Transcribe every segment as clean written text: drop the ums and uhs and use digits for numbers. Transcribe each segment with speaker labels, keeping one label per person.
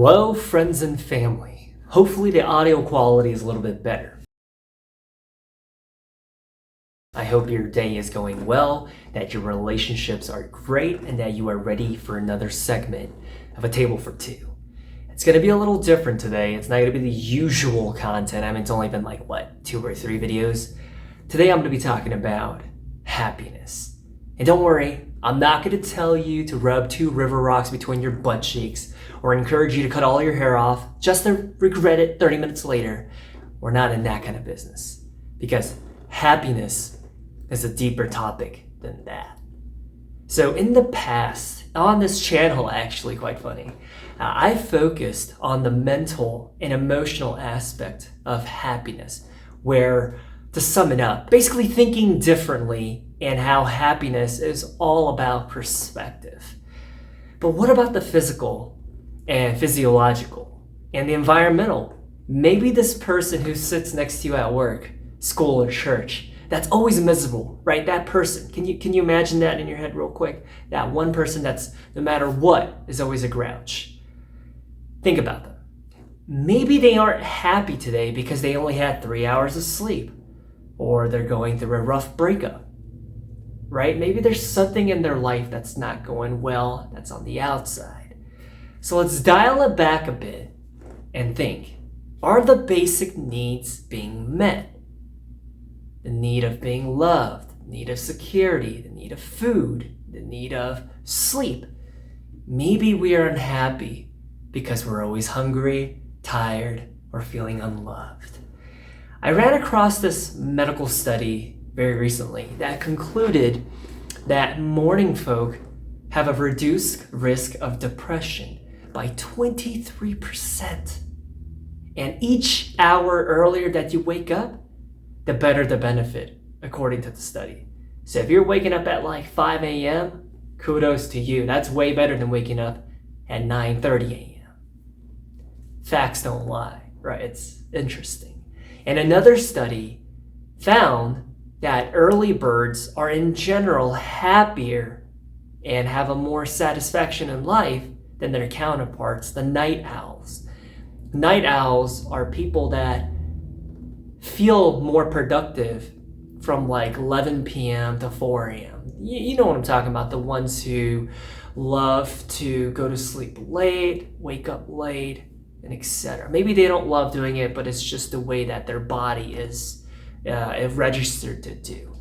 Speaker 1: Hello, friends and family. Hopefully the audio quality is a little bit better. I hope your day is going well, that your relationships are great, and that you are ready for another segment of A Table for Two. It's going to be a little different today. It's not going to be the usual content. I mean, it's only been 2 or 3 videos. Today I'm going to be talking about happiness. And don't worry, I'm not going to tell you to rub 2 river rocks between your butt cheeks or encourage you to cut all your hair off just to regret it 30 minutes later. We're not in that kind of business, because happiness is a deeper topic than that. So in the past, on this channel, actually quite funny, I focused on the mental and emotional aspect of happiness, where, to sum it up, basically thinking differently and how happiness is all about perspective. But what about the physical and physiological and the environmental? Maybe this person who sits next to you at work, school, or church, that's always miserable, right? That person. Can you imagine that in your head real quick? That one person that's, no matter what, is always a grouch. Think about them. Maybe they aren't happy today because they only had 3 hours of sleep, or they're going through a rough breakup, right? Maybe there's something in their life that's not going well, that's on the outside. So let's dial it back a bit and think, are the basic needs being met? The need of being loved, the need of security, the need of food, the need of sleep. Maybe we are unhappy because we're always hungry, tired, or feeling unloved. I ran across this medical study very recently that concluded that morning folk have a reduced risk of depression by 23%. And each hour earlier that you wake up, the better the benefit, according to the study. So if you're waking up at 5 a.m., kudos to you. That's way better than waking up at 9:30 a.m. Facts don't lie, right? It's interesting. And another study found that early birds are in general happier and have a more satisfaction in life than their counterparts, the night owls. Night owls are people that feel more productive from 11 p.m. to 4 a.m. You know what I'm talking about, the ones who love to go to sleep late, wake up late, and etc. Maybe they don't love doing it, but it's just the way that their body is registered to do.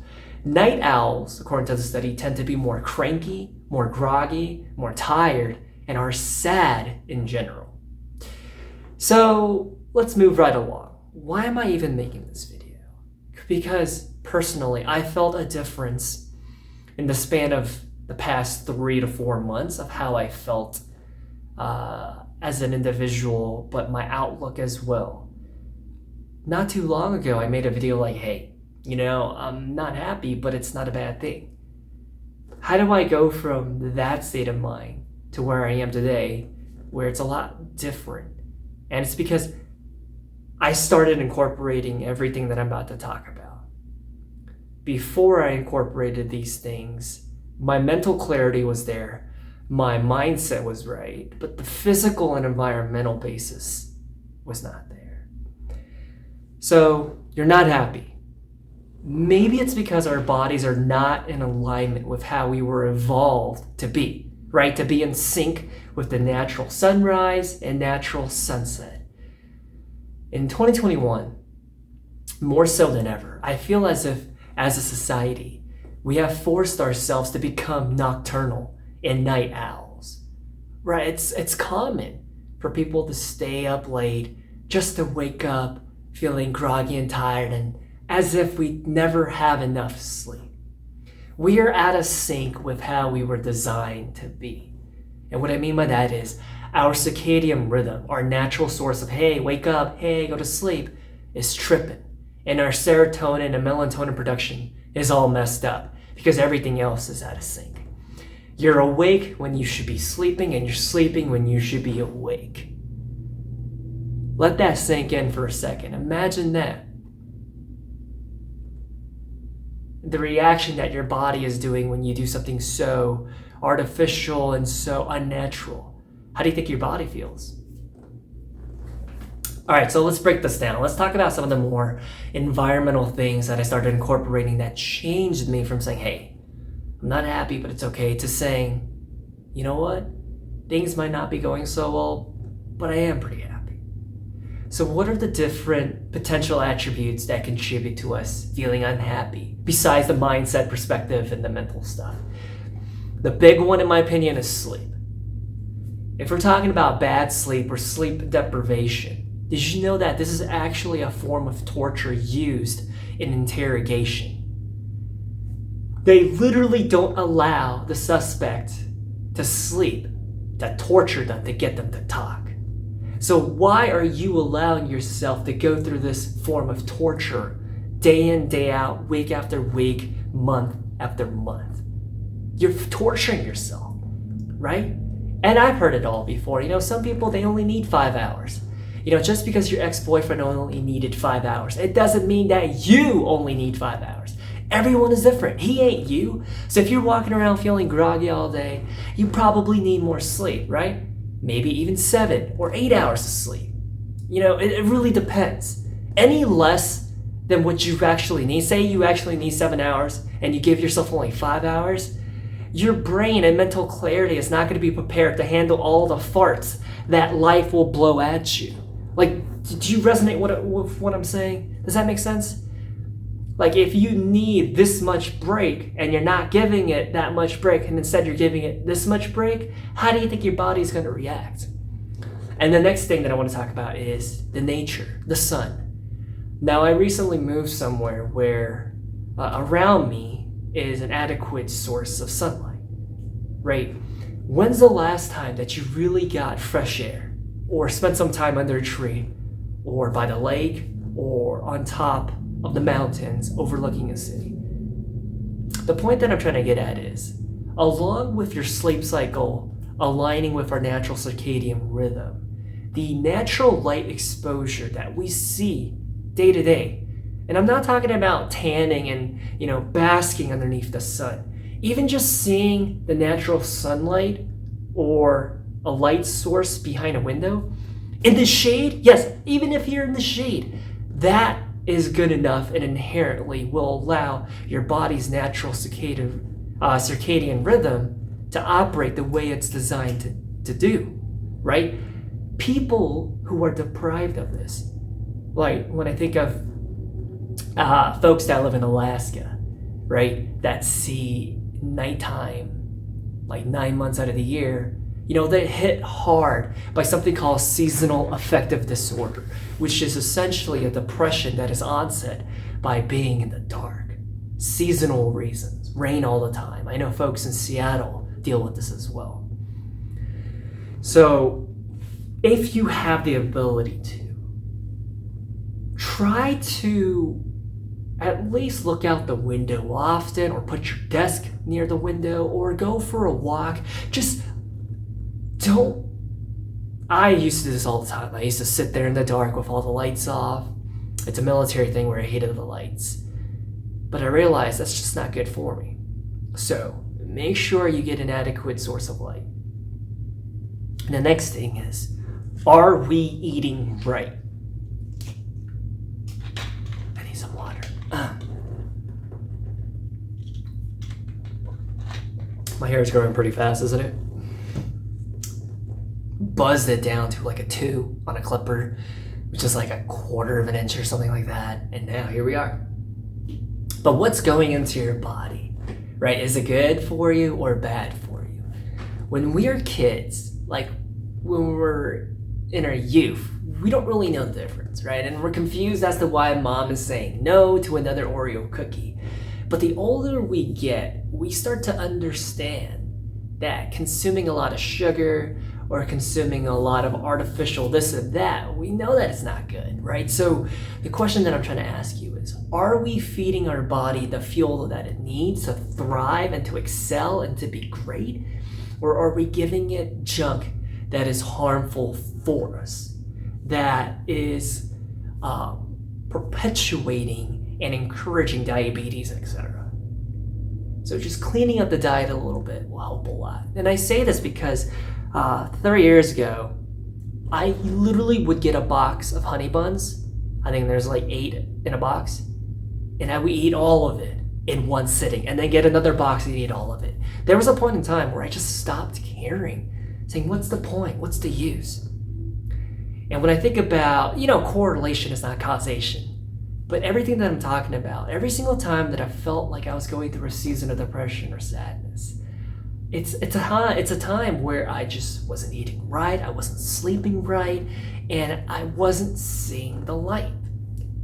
Speaker 1: Night owls, according to the study, tend to be more cranky, more groggy, more tired, and are sad in general. So let's move right along. Why am I even making this video? Because personally, I felt a difference in the span of the past 3 to 4 months of how I felt as an individual, but my outlook as well. Not too long ago, I made a video hey, I'm not happy, but it's not a bad thing. How do I go from that state of mind to where I am today, where it's a lot different? And it's because I started incorporating everything that I'm about to talk about. Before I incorporated these things, my mental clarity was there, my mindset was right, but the physical and environmental basis was not there. So you're not happy. Maybe it's because our bodies are not in alignment with how we were evolved to be, right? To be in sync with the natural sunrise and natural sunset. In 2021, more so than ever, I feel as if, as a society, we have forced ourselves to become nocturnal and night owls. Right? It's common for people to stay up late just to wake up feeling groggy and tired, and as if we never have enough sleep. We are out of sync with how we were designed to be. And what I mean by that is, our circadian rhythm, our natural source of, hey, wake up, hey, go to sleep, is tripping. And our serotonin and melatonin production is all messed up because everything else is out of sync. You're awake when you should be sleeping, and you're sleeping when you should be awake. Let that sink in for a second. Imagine that. The reaction that your body is doing when you do something so artificial and so unnatural. How do you think your body feels? All right, so let's break this down. Let's talk about some of the more environmental things that I started incorporating that changed me from saying, hey, I'm not happy, but it's okay, to saying, you know what? Things might not be going so well, but I am pretty happy. So what are the different potential attributes that contribute to us feeling unhappy, besides the mindset perspective and the mental stuff? The big one, in my opinion, is sleep. If we're talking about bad sleep or sleep deprivation, did you know that this is actually a form of torture used in interrogation? They literally don't allow the suspect to sleep, to torture them, to get them to talk. So why are you allowing yourself to go through this form of torture day in, day out, week after week, month after month? You're torturing yourself, right? And I've heard it all before. Some people, they only need 5 hours. Just because your ex-boyfriend only needed 5 hours, it doesn't mean that you only need 5 hours. Everyone is different. He ain't you. So if you're walking around feeling groggy all day, you probably need more sleep, right? Maybe even 7 or 8 hours of sleep. It really depends. Any less than what you actually need, say you actually need 7 hours and you give yourself only 5 hours, your brain and mental clarity is not going to be prepared to handle all the farts that life will blow at you. Like, do you resonate with what I'm saying? Does that make sense? Like, if you need this much break and you're not giving it that much break and instead you're giving it this much break, how do you think your body's going to react? And the next thing that I want to talk about is the nature, the sun. Now, I recently moved somewhere where around me is an adequate source of sunlight, right? When's the last time that you really got fresh air or spent some time under a tree or by the lake or on top of the mountains overlooking a city? The point that I'm trying to get at is, along with your sleep cycle aligning with our natural circadian rhythm, the natural light exposure that we see day to day, and I'm not talking about tanning and basking underneath the sun, even just seeing the natural sunlight or a light source behind a window in the shade, yes, even if you're in the shade, that is good enough and inherently will allow your body's natural circadian rhythm to operate the way it's designed to do, right? People who are deprived of this, like when I think of folks that live in Alaska, right, that see nighttime like 9 months out of the year, they hit hard by something called seasonal affective disorder, which is essentially a depression that is onset by being in the dark. Seasonal reasons, rain all the time. I know folks in Seattle deal with this as well. So if you have the ability to, try to at least look out the window often, or put your desk near the window, or go for a walk. Just don't. I used to do this all the time. I used to sit there in the dark with all the lights off. It's a military thing where I hated the lights. But I realized that's just not good for me. So make sure you get an adequate source of light. And the next thing is, are we eating right? I need some water. My hair is growing pretty fast, isn't it? Buzzed it down to like a 2 on a clipper, which is like a 1/4 of an inch or something like that. And now here we are. But what's going into your body, right? Is it good for you or bad for you? When we are kids, like when we're in our youth, we don't really know the difference, right? And we're confused as to why mom is saying no to another Oreo cookie. But the older we get, we start to understand that consuming a lot of sugar or consuming a lot of artificial this and that, we know that it's not good, right? So the question that I'm trying to ask you is, are we feeding our body the fuel that it needs to thrive and to excel and to be great? Or are we giving it junk that is harmful for us, that is perpetuating and encouraging diabetes, etc.? So just cleaning up the diet a little bit will help a lot. And I say this because 3 years ago, I literally would get a box of honey buns. I think there's like 8 in a box. And I would eat all of it in one sitting and then get another box and eat all of it. There was a point in time where I just stopped caring, saying, what's the point? What's the use? And when I think about, correlation is not causation, but everything that I'm talking about, every single time that I felt like I was going through a season of depression or sadness, it's a time where I just wasn't eating right, I wasn't sleeping right, and I wasn't seeing the light.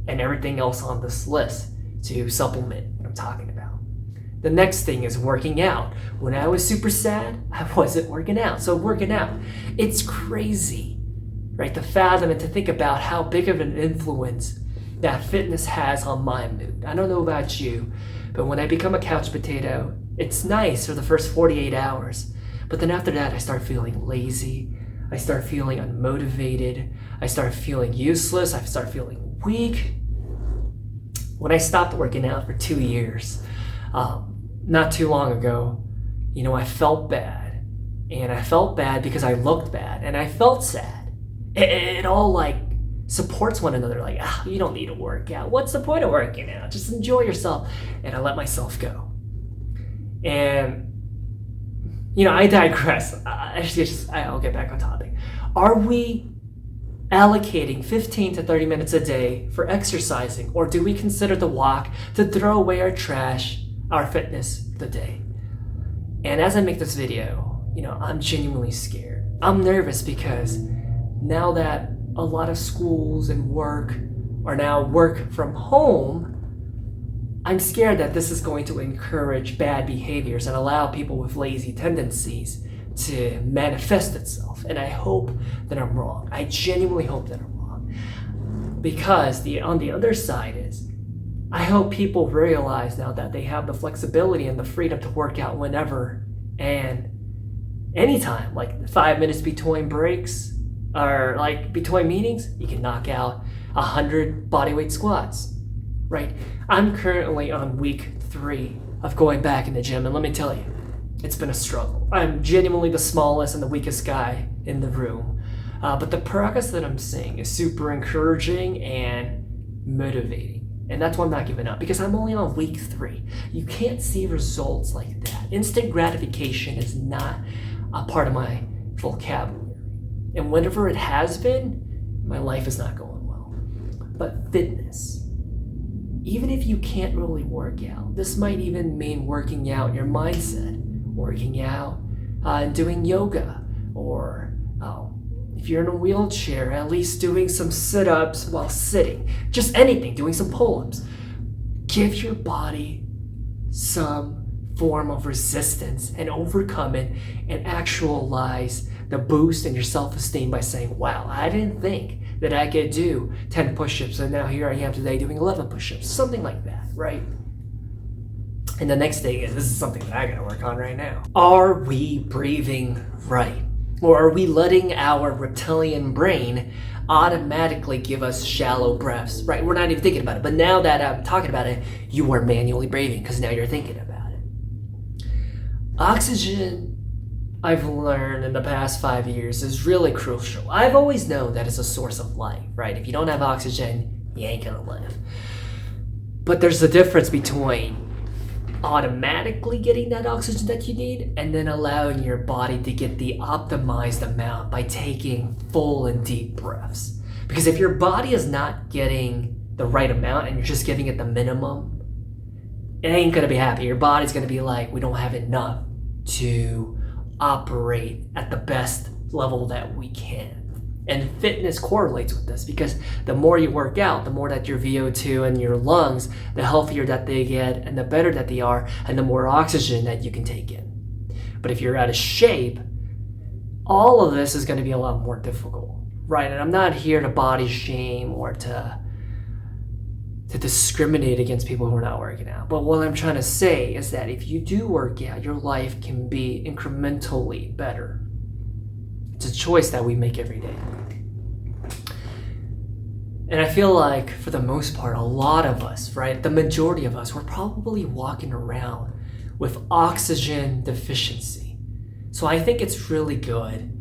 Speaker 1: And everything else on this list to supplement what I'm talking about. The next thing is working out. When I was super sad, I wasn't working out. So working out, it's crazy, right? To fathom and to think about how big of an influence that fitness has on my mood. I don't know about you, but when I become a couch potato, it's nice for the first 48 hours. But then after that, I start feeling lazy. I start feeling unmotivated. I start feeling useless. I start feeling weak. When I stopped working out for 2 years, not too long ago, I felt bad. And I felt bad because I looked bad. And I felt sad. It all like supports one another. Like, you don't need to work out. What's the point of working out? Just enjoy yourself. And I let myself go. And, I digress. I'll get back on topic. Are we allocating 15 to 30 minutes a day for exercising, or do we consider the walk to throw away our trash, our fitness, the day? And as I make this video, I'm genuinely scared. I'm nervous because now that a lot of schools and work are now work from home, I'm scared that this is going to encourage bad behaviors and allow people with lazy tendencies to manifest itself. And I hope that I'm wrong. I genuinely hope that I'm wrong. Because on the other side is, I hope people realize now that they have the flexibility and the freedom to work out whenever and anytime, like 5 minutes between breaks or like between meetings, you can knock out 100 bodyweight squats, right? I'm currently on week 3 of going back in the gym, and let me tell you, it's been a struggle. I'm genuinely the smallest and the weakest guy in the room. But the progress that I'm seeing is super encouraging and motivating. And that's why I'm not giving up, because I'm only on week 3. You can't see results like that. Instant gratification is not a part of my vocabulary. And whenever it has been, my life is not going well. But fitness, even if you can't really work out, this might even mean working out your mindset, working out and doing yoga, or if you're in a wheelchair, at least doing some sit-ups while sitting. Just anything, doing some pull-ups. Give your body some form of resistance and overcome it and actualize the boost in your self-esteem by saying, wow, I didn't think that I could do 10 push-ups, and now here I am today doing 11 push-ups. Something like that, right? And the next thing is, this is something that I gotta work on right now. Are we breathing right? Or are we letting our reptilian brain automatically give us shallow breaths, right? We're not even thinking about it. But now that I'm talking about it, you are manually breathing because now you're thinking about it. Oxygen, I've learned in the past 5 years, is really crucial. I've always known that it's a source of life, right? If you don't have oxygen, you ain't gonna live. But there's a difference between automatically getting that oxygen that you need and then allowing your body to get the optimized amount by taking full and deep breaths. Because if your body is not getting the right amount and you're just giving it the minimum, it ain't gonna be happy. Your body's gonna be like, we don't have enough to operate at the best level that we can. And fitness correlates with this, because the more you work out, the more that your VO2 and your lungs, the healthier that they get and the better that they are, and the more oxygen that you can take in. But if you're out of shape, all of this is going to be a lot more difficult, right? And I'm not here to body shame or to discriminate against people who are not working out. But what I'm trying to say is that if you do work out, your life can be incrementally better. It's a choice that we make every day. And I feel like, for the most part, a lot of us, right, the majority of us, we're probably walking around with oxygen deficiency. So I think it's really good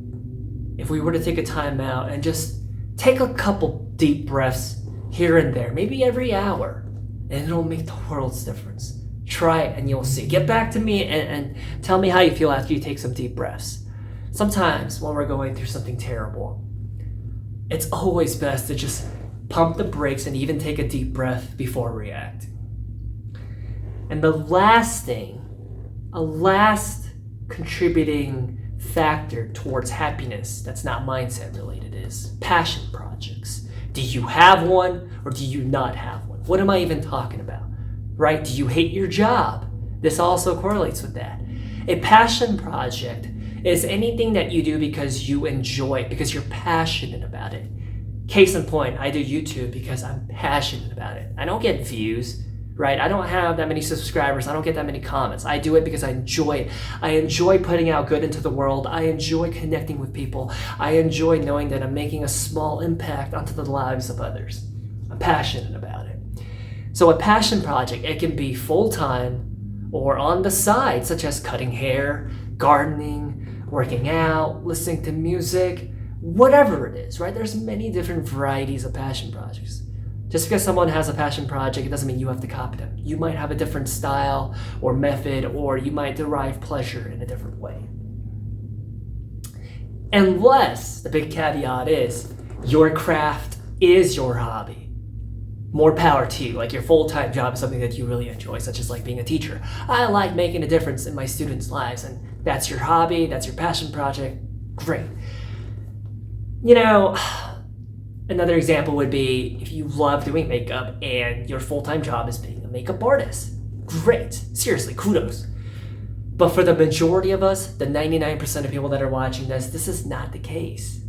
Speaker 1: if we were to take a time out and just take a couple deep breaths here and there, maybe every hour, and it'll make the world's difference. Try it and you'll see. Get back to me and tell me how you feel after you take some deep breaths. Sometimes when we're going through something terrible, it's always best to just pump the brakes and even take a deep breath before reacting. And the last thing, a last contributing factor towards happiness that's not mindset related is passion projects. Do you have one or do you not have one? What am I even talking about? Right? Do you hate your job? This also correlates with that. A passion project is anything that you do because you enjoy it, because you're passionate about it. Case in point, I do YouTube because I'm passionate about it. I don't get views, right? I don't have that many subscribers. I don't get that many comments. I do it because I enjoy it. I enjoy putting out good into the world. I enjoy connecting with people. I enjoy knowing that I'm making a small impact onto the lives of others. I'm passionate about it. So a passion project, it can be full-time or on the side, such as cutting hair, gardening, working out, listening to music, whatever it is, right? There's many different varieties of passion projects. Just because someone has a passion project, it doesn't mean you have to copy them. You might have a different style or method, or you might derive pleasure in a different way. Unless, the big caveat is, your craft is your hobby. More power to you. Like your full-time job is something that you really enjoy, such as like being a teacher. I like making a difference in my students' lives, and that's your hobby, that's your passion project. Great. You know, another example would be if you love doing makeup and your full-time job is being a makeup artist. Great. Seriously, kudos. But for the majority of us, the 99% of people that are watching this is not the case,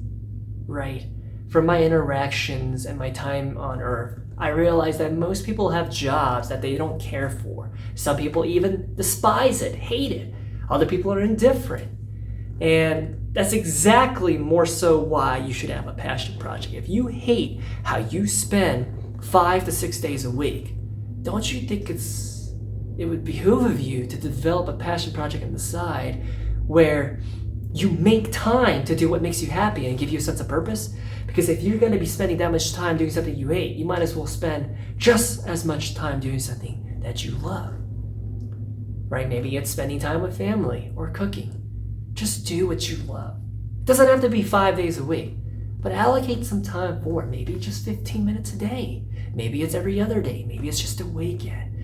Speaker 1: right? From my interactions and my time on Earth, I realize that most people have jobs that they don't care for. Some people even despise it, hate it. Other people are indifferent. And that's exactly more so why you should have a passion project. If you hate how you spend 5 to 6 days a week, don't you think it would behoove of you to develop a passion project on the side where you make time to do what makes you happy and give you a sense of purpose? Because if you're going to be spending that much time doing something you hate, you might as well spend just as much time doing something that you love. Right? Maybe it's spending time with family or cooking. Just do what you love. It doesn't have to be 5 days a week, but allocate some time for it. Maybe just 15 minutes a day. Maybe it's every other day. Maybe it's just a weekend.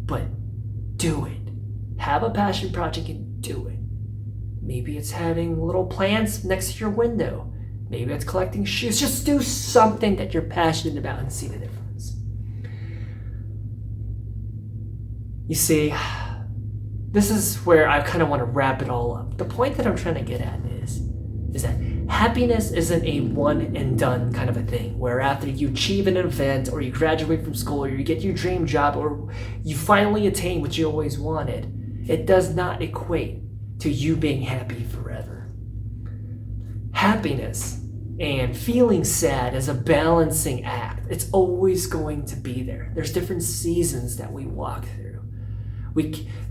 Speaker 1: But do it. Have a passion project and do it. Maybe it's having little plants next to your window. Maybe it's collecting shoes. Just do something that you're passionate about and see the difference. You see, this is where I kind of want to wrap it all up. The point that I'm trying to get at is that happiness isn't a one and done kind of a thing, where after you achieve an event or you graduate from school or you get your dream job or you finally attain what you always wanted, it does not equate to you being happy forever. Happiness and feeling sad is a balancing act. It's always going to be there. There's different seasons that we walk through.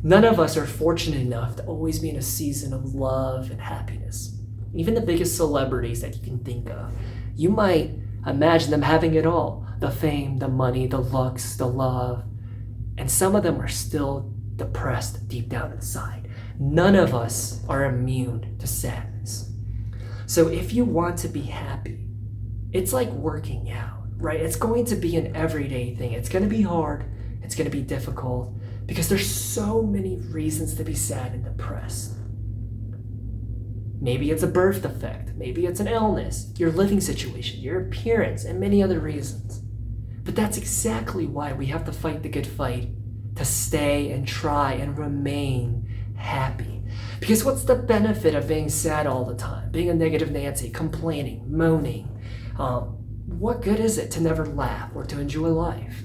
Speaker 1: None of us are fortunate enough to always be in a season of love and happiness. Even the biggest celebrities that you can think of, you might imagine them having it all. The fame, the money, the looks, the love. And some of them are still depressed deep down inside. None of us are immune to sadness. So if you want to be happy, it's like working out, right? It's going to be an everyday thing. It's going to be hard. It's going to be difficult because there's so many reasons to be sad and depressed. Maybe it's a birth defect. Maybe it's an illness, your living situation, your appearance, and many other reasons. But that's exactly why we have to fight the good fight to stay and try and remain happy. Because what's the benefit of being sad all the time? Being a negative Nancy, complaining, moaning? What good is it to never laugh or to enjoy life?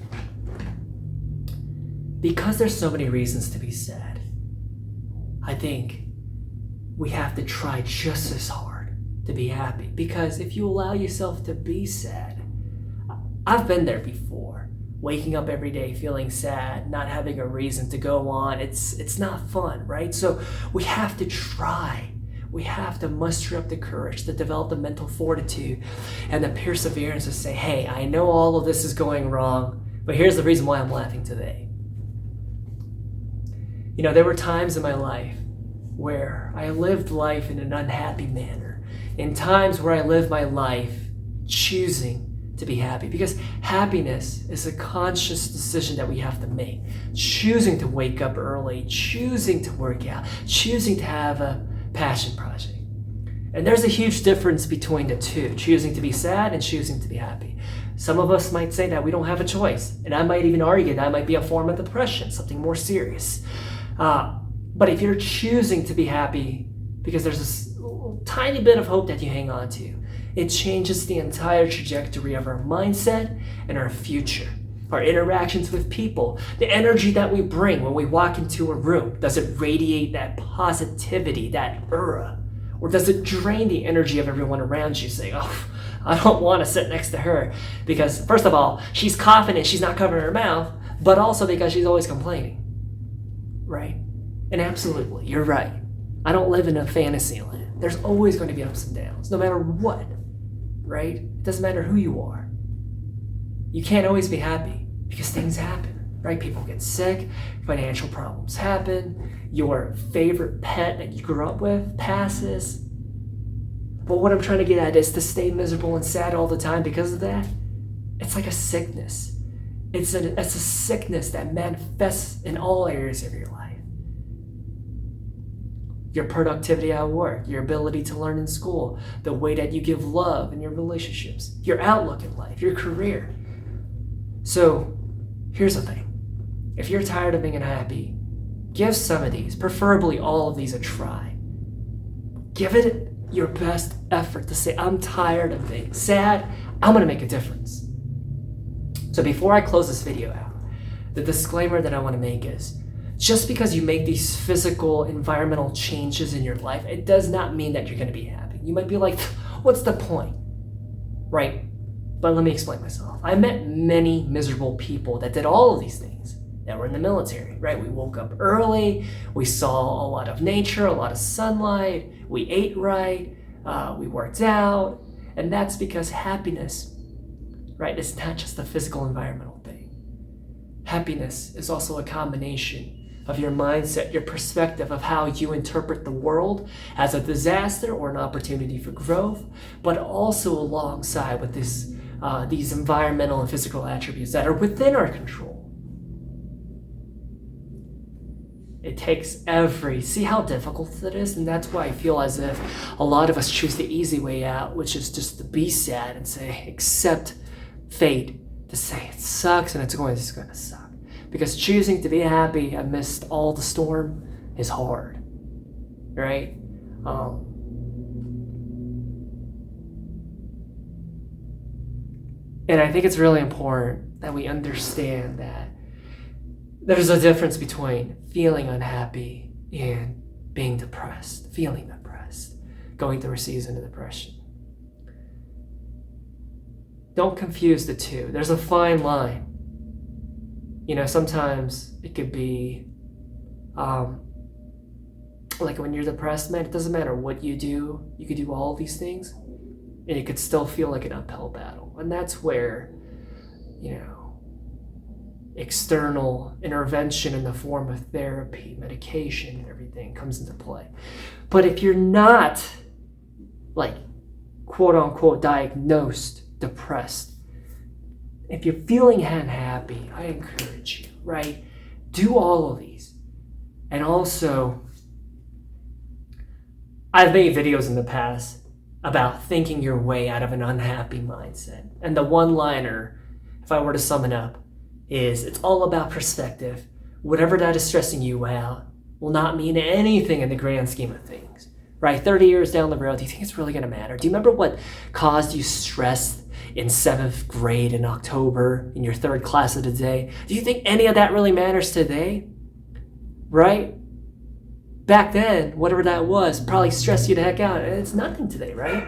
Speaker 1: Because there's so many reasons to be sad, I think we have to try just as hard to be happy. Because if you allow yourself to be sad, I've been there before. Waking up every day feeling sad, not having a reason to go on, it's not fun, right? So we have to try. We have to muster up the courage to develop the mental fortitude and the perseverance to say, hey, I know all of this is going wrong, but here's the reason why I'm laughing today. You know, there were times in my life where I lived life in an unhappy manner, in times where I lived my life choosing to be happy, because happiness is a conscious decision that we have to make. Choosing to wake up early, choosing to work out, choosing to have a passion project. And there's a huge difference between the two, choosing to be sad and choosing to be happy. Some of us might say that we don't have a choice, and I might even argue that might be a form of depression, something more serious. But if you're choosing to be happy because there's this tiny bit of hope that you hang on to, it changes the entire trajectory of our mindset and our future, our interactions with people, the energy that we bring when we walk into a room. Does it radiate that positivity, that aura? Or does it drain the energy of everyone around you, saying, oh, I don't want to sit next to her because, first of all, she's coughing and she's not covering her mouth, but also because she's always complaining, right? And absolutely, you're right. I don't live in a fantasy land. There's always going to be ups and downs, no matter what, right? It doesn't matter who you are. You can't always be happy because things happen, right? People get sick, financial problems happen, your favorite pet that you grew up with passes. But what I'm trying to get at is to stay miserable and sad all the time because of that. It's like a sickness. It's a sickness that manifests in all areas of your life. Your productivity at work, your ability to learn in school, the way that you give love in your relationships, your outlook in life, your career. So here's the thing. If you're tired of being unhappy, give some of these, preferably all of these, a try. Give it your best effort to say, I'm tired of being sad. I'm going to make a difference. So before I close this video out, the disclaimer that I want to make is, just because you make these physical, environmental changes in your life, it does not mean that you're going to be happy. You might be like, what's the point? Right? But let me explain myself. I met many miserable people that did all of these things, that were in the military, right? We woke up early, we saw a lot of nature, a lot of sunlight, we ate right, we worked out, and that's because happiness, right, is not just a physical, environmental thing. Happiness is also a combination of your mindset, your perspective of how you interpret the world as a disaster or an opportunity for growth, but also alongside with these environmental and physical attributes that are within our control. It takes see how difficult it is? And that's why I feel as if a lot of us choose the easy way out, which is just to be sad and say, accept fate, to say it sucks and it's going to suck. Because choosing to be happy amidst all the storm is hard, right? And I think it's really important that we understand that there's a difference between feeling unhappy and being depressed, feeling depressed, going through a season of depression. Don't confuse the two. There's a fine line. You know, sometimes it could be, like when you're depressed, man, it doesn't matter what you do. You could do all these things, and it could still feel like an uphill battle. And that's where, you know, external intervention in the form of therapy, medication, and everything comes into play. But if you're not, like, quote unquote, diagnosed depressed, if you're feeling unhappy, I encourage you, right? Do all of these. And also, I've made videos in the past about thinking your way out of an unhappy mindset. And the one-liner, if I were to sum it up, is it's all about perspective. Whatever that is stressing you out will not mean anything in the grand scheme of things, right? 30 years down the road, do you think it's really going to matter? Do you remember what caused you stress in 7th grade in October in your 3rd class of the day? Do you think any of that really matters today? Right? Back then, whatever that was, probably stressed you the heck out. And it's nothing today, right?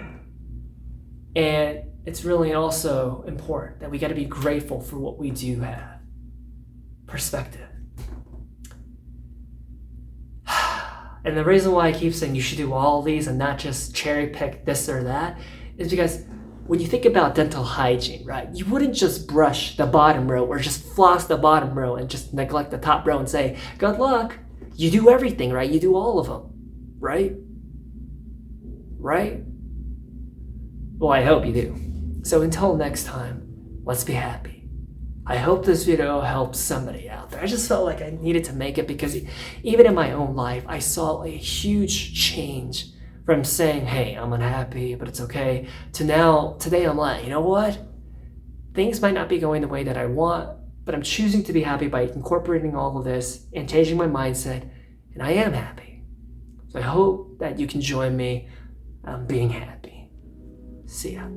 Speaker 1: And it's really also important that we got to be grateful for what we do have. Perspective. And the reason why I keep saying you should do all these and not just cherry pick this or that is because when you think about dental hygiene, right, you wouldn't just brush the bottom row or just floss the bottom row and just neglect the top row and say, good luck. You do everything, right? You do all of them, right? Right? Well, I hope you do. So until next time, let's be happy. I hope this video helps somebody out there. I just felt like I needed to make it because even in my own life, I saw a huge change from saying, hey, I'm unhappy, but it's okay, to now, today I'm like, you know what? Things might not be going the way that I want, but I'm choosing to be happy by incorporating all of this and changing my mindset, and I am happy. So I hope that you can join me being happy. See ya.